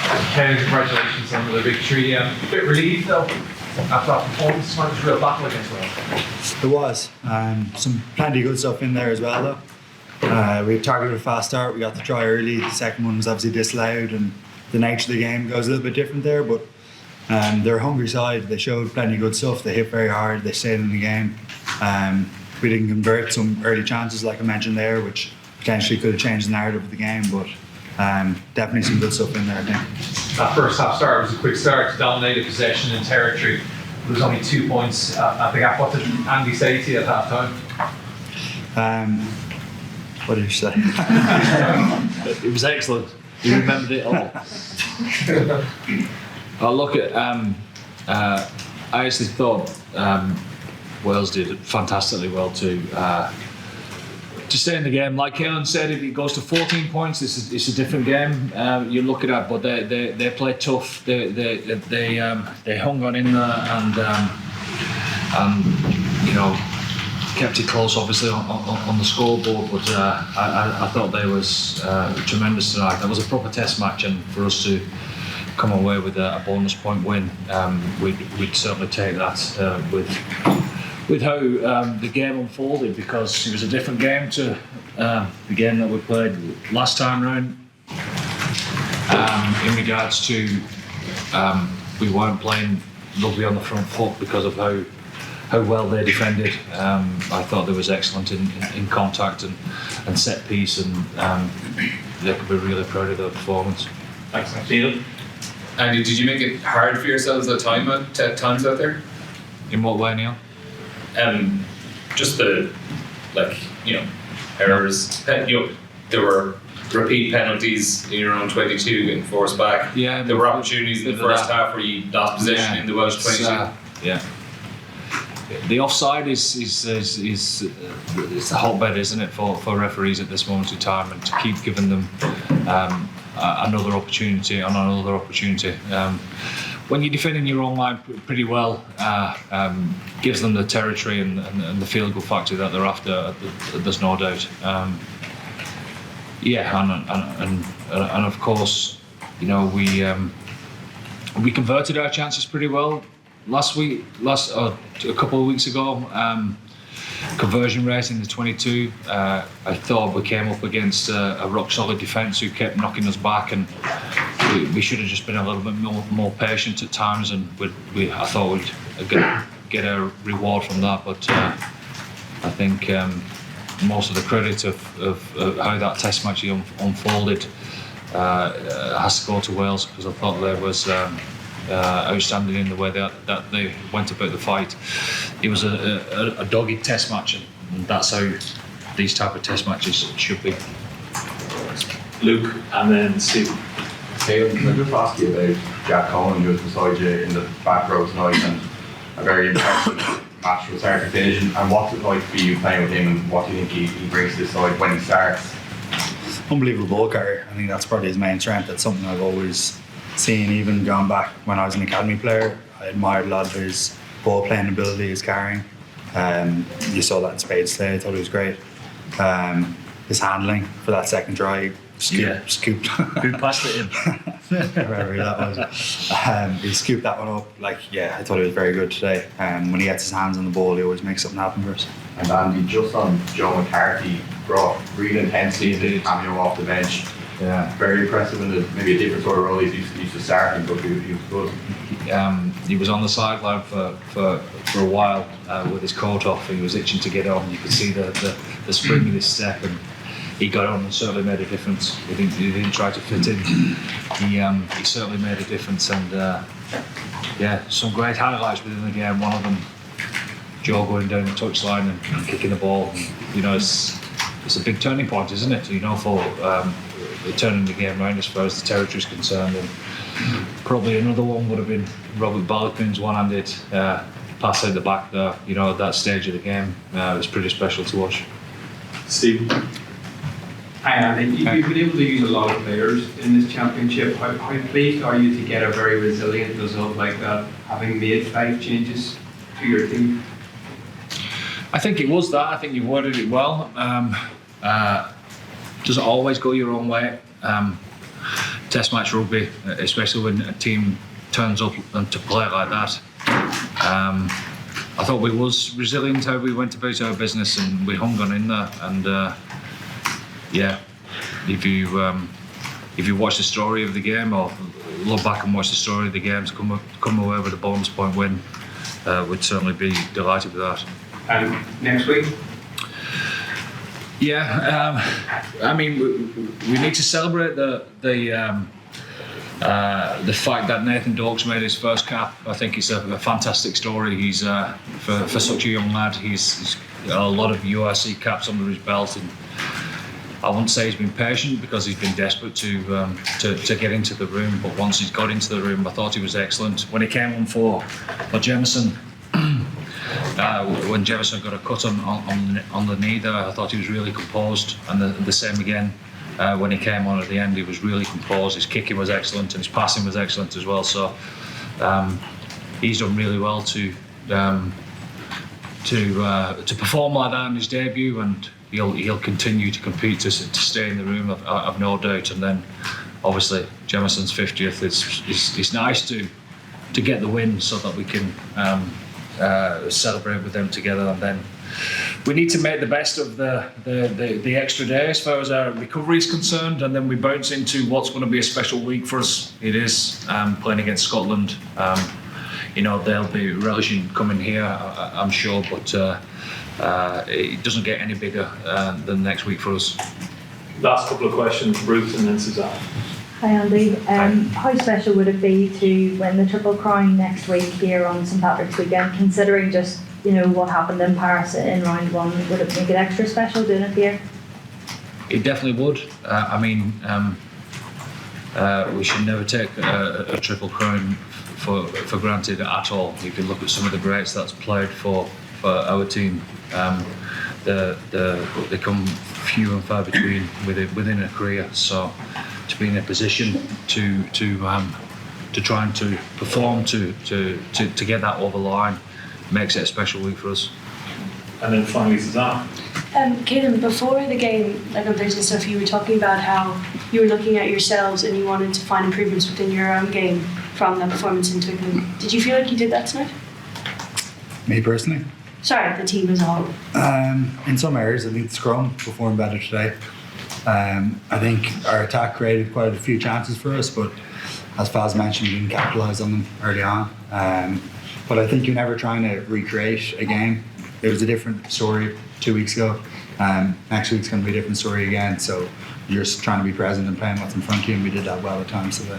Caelan, congratulations on the victory. A bit relieved though after that performance. It was a real battle against Wales. It was. Some plenty of good stuff in there as well though. We targeted a fast start, we got the try early, the second one was obviously disallowed, and the nature of the game goes a little bit different there, but they're a hungry side. They showed plenty of good stuff, they hit very hard, they stayed in the game. We didn't convert some early chances like I mentioned there, which potentially could have changed the narrative of the game, but definitely some good stuff in there, I think. That first half start was a quick start, dominated possession and territory. There was only 2 points at the gap. What did Andy say to you at half time? What did you say? It was excellent. You remembered it all. I'll look at. I actually thought Wales did fantastically well to stay in the game. Like Caelan said, if it goes to 14 points, it's a different game. You look at that, but they played tough. They hung on in there and you know, kept it close, obviously on the scoreboard. But I thought they was tremendous tonight. That was a proper test match, and for us to come away with a bonus point win, we'd certainly take that with how the game unfolded, because it was a different game to the game that we played last time round. In regards to we weren't playing rugby on the front foot because of how well they defended. I thought they was excellent in contact and set piece, and they could be really proud of their performance. Thanks, Neil. Andy, did you make it hard for yourselves at times out there? In what way, Neil? Just the errors. There were repeat penalties in your own 22 getting forced back. Yeah, there were opportunities in the first half where you lost possession in the Welsh 22. Yeah. The offside is the hotbed, isn't it, for referees at this moment in time, and to keep giving them another opportunity. When you're defending your own line pretty well, gives them the territory and the field goal factor that they're after. There's no doubt. And of course, you know, we converted our chances pretty well a couple of weeks ago. Conversion rate in the 22. I thought we came up against a rock solid defence who kept knocking us back, and we should have just been a little bit more patient at times, and I thought we'd get a reward from that. But I think most of the credit of how that test match unfolded has to go to Wales, because I thought there was outstanding in the way that they went about the fight. It was a dogged test match, and that's how these type of test matches should be. Luke and then Steve. Caelan, can I just ask you about Jack Cohen, who was beside you in the back row tonight, and a very impressive match from start to finish, and what's it like for you playing with him, and what do you think he brings to this side when he starts? Unbelievable ball carrier. I think that's probably his main strength. That's something I've always seen, even going back when I was an academy player. I admired a lot of his ball playing ability, his carrying. You saw that in spades today. I thought it was great. His handling for that second try, scooped. Who passed it in? Wherever that was. He scooped that one up. I thought it was very good today. When he gets his hands on the ball, he always makes something happen for us. And Andy, just on Joe McCarthy, brought real intensity into the cameo off the bench. Yeah. Very impressive in maybe a different sort of role he's used to starting, but he was good. He was on the sideline for a while with his coat off. He was itching to get on. You could see the spring in his step, and he got on and certainly made a difference. He didn't try to fit in. He certainly made a difference, and some great highlights within the game. One of them, Joe going down the touchline and kicking the ball. And, you know, it's a big turning point, isn't it? You know, for turning the game around as far as the territory is concerned. And probably another one would have been Robert Balkin's one-handed pass out the back there. You know, at that stage of the game, it was pretty special to watch. Steve. Hi Andy, you've been able to use a lot of players in this championship. How pleased are you to get a very resilient result like that, having made 5 changes to your team? I think it was that. I think you worded it well. Doesn't always go your own way. Test match rugby, especially when a team turns up and to play like that. I thought we was resilient how we went about our business and we hung on in there. And if you watch the story of the game or look back and watch the story of the game to come away with a bonus point win, we'd certainly be delighted with that. And next week? Yeah, I mean, we need to celebrate the fact that Nathan Doakes made his first cap. I think it's a fantastic story. He's for such a young lad. He's got a lot of URC caps under his belt, and I wouldn't say he's been patient because he's been desperate to get into the room. But once he's got into the room, I thought he was excellent. When he came on for Jemison. When Jefferson got a cut on the knee there, I thought he was really composed, and the same again when he came on at the end. He was really composed. His kicking was excellent, and his passing was excellent as well. So he's done really well to perform like that in his debut, and he'll continue to compete to stay in the room. I've no doubt. And then obviously Jemison's 50th. It's nice to get the win so that we can. Celebrate with them together, and then we need to make the best of the extra day as far as our recovery is concerned, and then we bounce into what's going to be a special week for us. It is playing against Scotland. They'll be relishing coming here, I'm sure, but it doesn't get any bigger than next week for us. Last couple of questions, Ruth and then Suzanne. Hi Andy, how special would it be to win the Triple Crown next week here on St Patrick's weekend, considering just what happened in Paris in round one? Would it make it extra special doing it here? It definitely would. We should never take a Triple Crown for granted at all. If you look at some of the greats that's played for our team, they come few and far between within a career. So to be in a position to try and to perform to get that over the line makes it a special week for us. And then finally Suzanne. Caelan, before the game, like on Thursday stuff, you were talking about how you were looking at yourselves and you wanted to find improvements within your own game from that performance in Twickenham. Did you feel like you did that tonight? Me personally? Sorry, the team as a whole. In some areas, I think the scrum performed better today. I think our attack created quite a few chances for us, but as Faz mentioned, we didn't capitalise on them early on. But I think you're never trying to recreate a game. It was a different story 2 weeks ago. Next week's going to be a different story again. So you're just trying to be present and playing what's in front of you, and we did that well at times today.